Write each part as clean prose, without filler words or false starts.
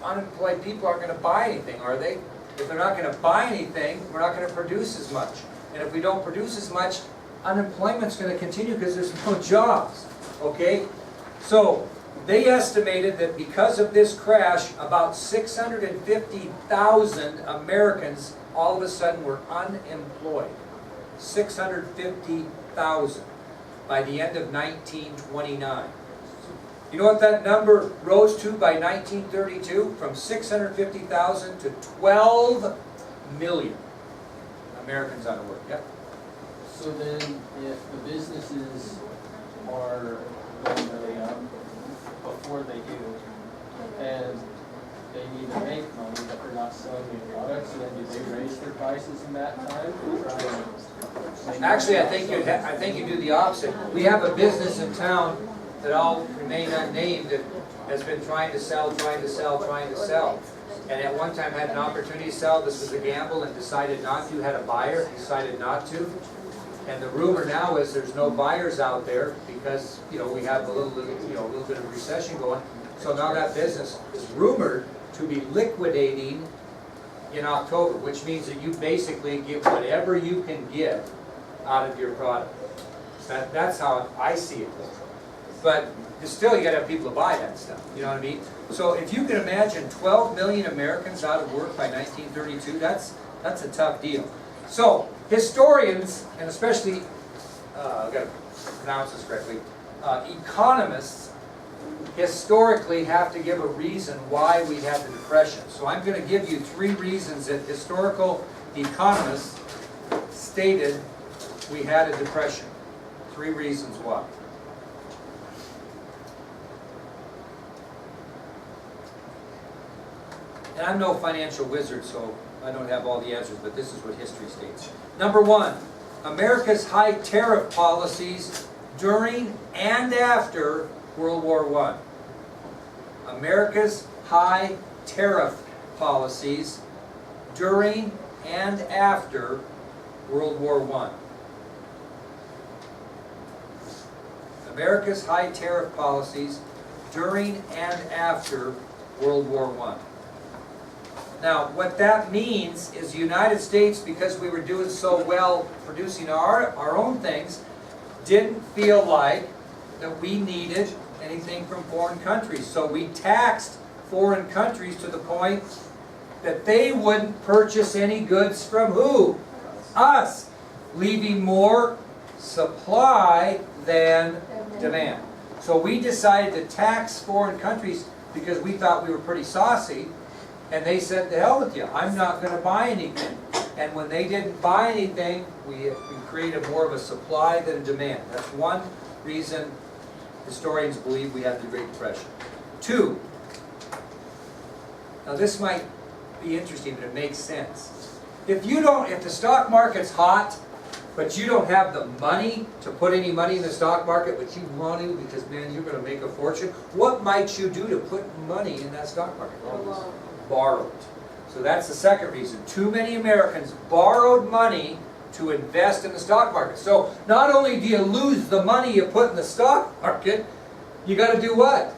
unemployed people aren't going to buy anything, are they? If they're not going to buy anything, we're not going to produce as much. And if we don't produce as much, unemployment's going to continue because there's no jobs. Okay? So they estimated that because of this crash, about 650,000 Americans all of a sudden were unemployed. 650,000 by the end of 1929. You know what that number rose to by 1932? From 650,000 to 12 million Americans out of work. Yep. So then, if the businesses are going belly up before they do, and they need to make money, but they're not selling any products, so then do they raise their prices in that time to try and Actually, I think you do the opposite. We have a business in town that I'll remain unnamed that has been trying to sell. And at one time had an opportunity to sell. This was a gamble and decided not to. Had a buyer, decided not to. And the rumor now is there's no buyers out there because we have a little bit of recession going. So now that business is rumored to be liquidating in October, which means that you basically give whatever you can get out of your product. That's how I see it. But still, you got to have people to buy that stuff. You know what I mean? So if you can imagine 12 million Americans out of work by 1932, that's a tough deal. So historians, and especially, I've got to pronounce this correctly, economists historically have to give a reason why we had the Depression. So I'm going to give you 3 reasons that historical economists stated we had a Depression. 3 reasons why. And I'm no financial wizard, so I don't have all the answers, but this is what history states. Number 1, America's high tariff policies during and after World War I. America's high tariff policies during and after World War I. America's high tariff policies during and after World War I. Now, what that means is the United States, because we were doing so well producing our own things, didn't feel like that we needed anything from foreign countries. So we taxed foreign countries to the point that they wouldn't purchase any goods from who? Us. Leaving more supply than demand. So we decided to tax foreign countries because we thought we were pretty saucy. And they said, to hell with you, I'm not going to buy anything. And when they didn't buy anything, we created more of a supply than a demand. That's one reason historians believe we had the Great Depression. 2, now this might be interesting, but it makes sense. If the stock market's hot, but you don't have the money to put any money in the stock market, but you want to because, man, you're going to make a fortune, what might you do to put money in that stock market? Borrowed. So that's the second reason. Too many Americans borrowed money to invest in the stock market. So not only do you lose the money you put in the stock market, you got to do what?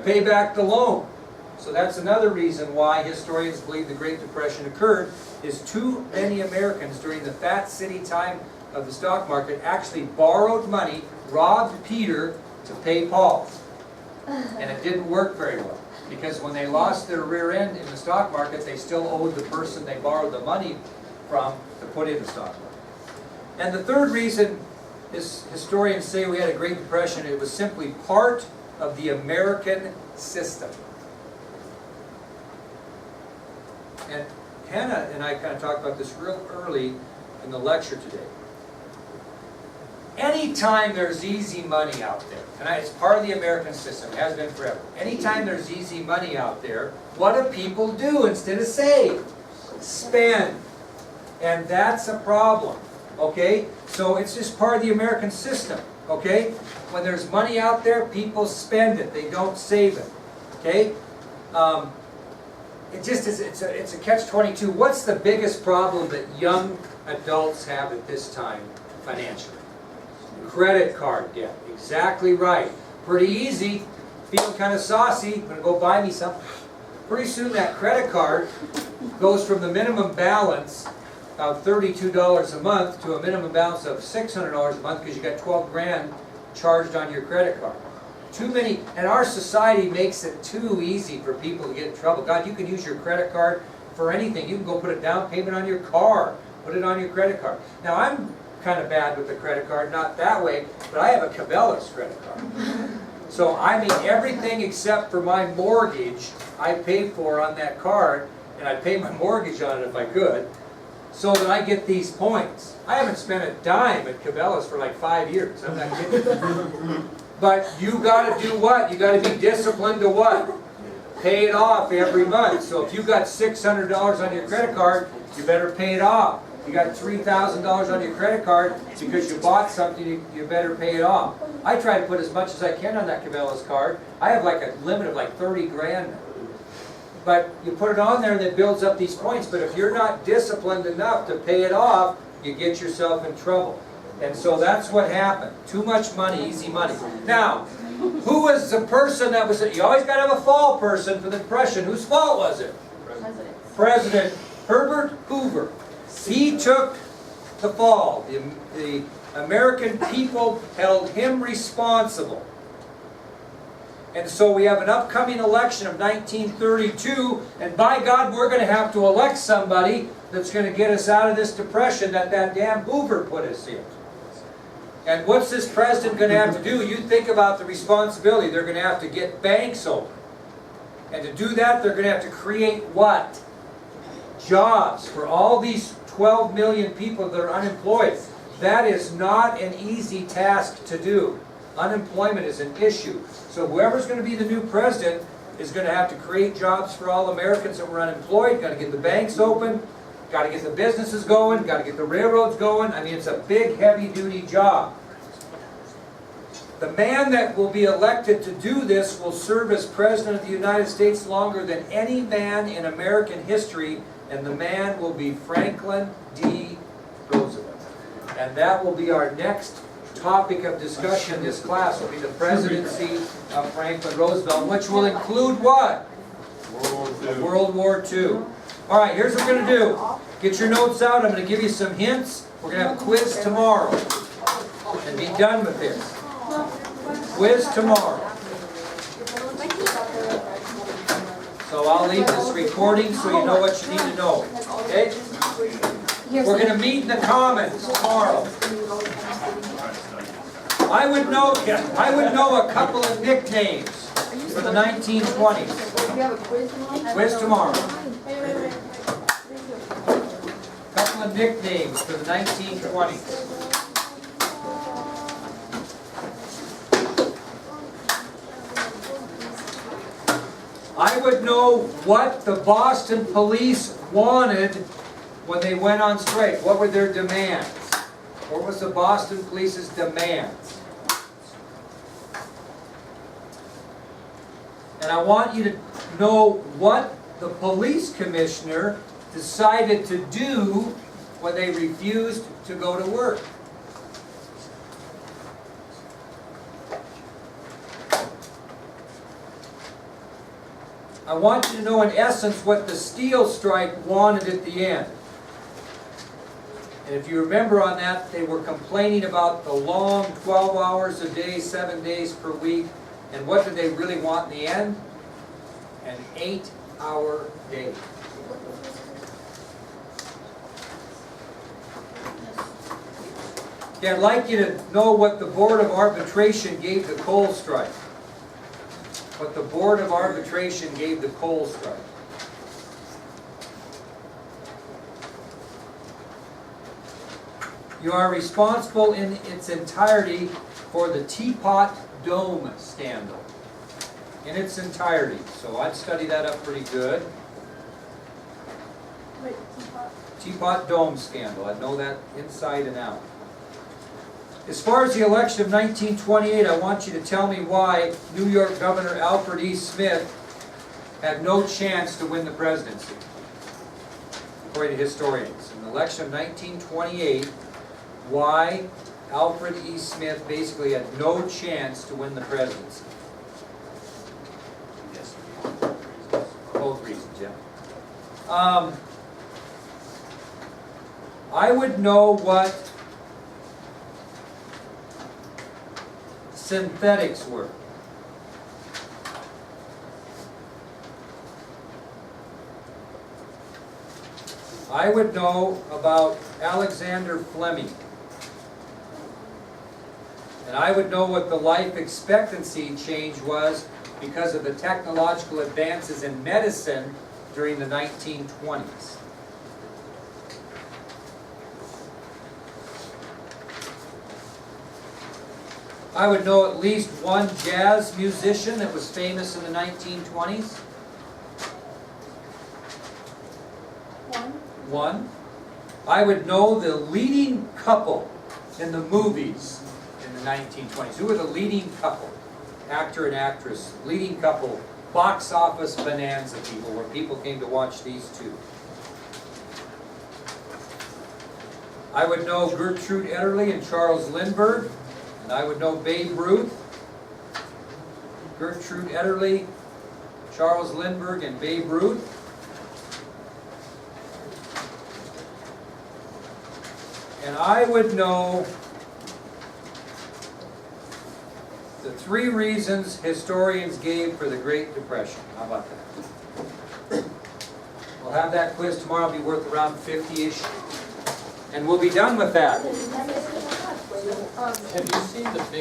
Pay back the loan. So that's another reason why historians believe the Great Depression occurred, is too many Americans during the fat city time of the stock market actually borrowed money, robbed Peter to pay Paul. And it didn't work very well. Because when they lost their rear end in the stock market, they still owed the person they borrowed the money from to put in the stock market. And the third reason is historians say we had a Great Depression, it was simply part of the American system. And Hannah and I kind of talked about this real early in the lecture today. Anytime there's easy money out there, and it's part of the American system, it has been forever. Anytime there's easy money out there, what do people do instead of save? Spend. And that's a problem, okay? So it's just part of the American system, okay? When there's money out there, people spend it. They don't save it, okay? It just is, it's a catch-22. What's the biggest problem that young adults have at this time financially? Credit card debt. Exactly right. Pretty easy. Feeling kind of saucy. I'm going to go buy me something. pretty soon that credit card goes from the minimum balance of $32 a month to a minimum balance of $600 a month because you got 12 grand charged on your credit card. Too many, and our society makes it too easy for people to get in trouble. God, you can use your credit card for anything. You can go put a down payment on your car, put it on your credit card. Now I'm kind of bad with the credit card, not that way, but I have a Cabela's credit card. So I mean everything except for my mortgage I pay for on that card, and I pay my mortgage on it if I could, so that I get these points. I haven't spent a dime at Cabela's for like 5 years. I'm not kidding. But you got to do what? You got to be disciplined to what? Pay it off every month. So if you got $600 on your credit card, you better pay it off. You got $3,000 on your credit card because you bought something, you better pay it off. I try to put as much as I can on that Cabela's card. I have like a limit of like 30 grand. But you put it on there and it builds up these points. But if you're not disciplined enough to pay it off, you get yourself in trouble. And so that's what happened. Too much money, easy money. Now, who was the person that was, you always got to have a fall person for the Depression. Whose fault was it? President Herbert Hoover. He took the fall. The American people held him responsible. And so we have an upcoming election of 1932, and by God, we're going to have to elect somebody that's going to get us out of this depression that damn Hoover put us in. And what's this president going to have to do? You think about the responsibility. They're going to have to get banks open. And to do that, they're going to have to create what? Jobs for all these 12 million people that are unemployed. That is not an easy task to do. Unemployment is an issue. So whoever's going to be the new president is going to have to create jobs for all Americans that were unemployed, got to get the banks open, got to get the businesses going, got to get the railroads going. I mean, it's a big, heavy-duty job. The man that will be elected to do this will serve as President of the United States longer than any man in American history, and the man will be Franklin D. Roosevelt. And that will be our next topic of discussion in this class, will be the presidency of Franklin Roosevelt, which will include what? World War II. All right, here's what we're going to do. Get your notes out. I'm going to give you some hints. We're going to have a quiz tomorrow and be done with this. Quiz tomorrow. So I'll leave this recording so you know what you need to know. Okay? We're going to meet in the Commons tomorrow. I would know a couple of nicknames for the 1920s. Quiz tomorrow. A couple of nicknames for the 1920s. I would know what the Boston police wanted when they went on strike. What were their demands? What was the Boston police's demands? And I want you to know what the police commissioner decided to do when they refused to go to work. I want you to know in essence what the steel strike wanted at the end. And if you remember on that, they were complaining about the long 12 hours a day, 7 days per week. And what did they really want in the end? An 8-hour day. Okay, I'd like you to know what the Board of Arbitration gave the coal strike. What the Board of Arbitration gave the coal strike. You are responsible in its entirety for the Teapot Dome scandal. In its entirety. So I'd study that up pretty good. Wait, Teapot Dome scandal. I'd know that inside and out. As far as the election of 1928, I want you to tell me why New York Governor Alfred E. Smith had no chance to win the presidency, according to historians. In the election of 1928, why Alfred E. Smith basically had no chance to win the presidency. Both reasons. I would know what synthetics were. I would know about Alexander Fleming. And I would know what the life expectancy change was because of the technological advances in medicine during the 1920s. I would know at least one jazz musician that was famous in the 1920s. One. I would know the leading couple in the movies in the 1920s. Who were the leading couple? Actor and actress, leading couple, box office bonanza people, where people came to watch these two. I would know Gertrude Ederle and Charles Lindbergh, and I would know Babe Ruth. Gertrude Ederle, Charles Lindbergh, and Babe Ruth. And I would know the 3 reasons historians gave for the Great Depression. How about that? We'll have that quiz tomorrow. It'll be worth around 50-ish. And we'll be done with that. Have you seen the big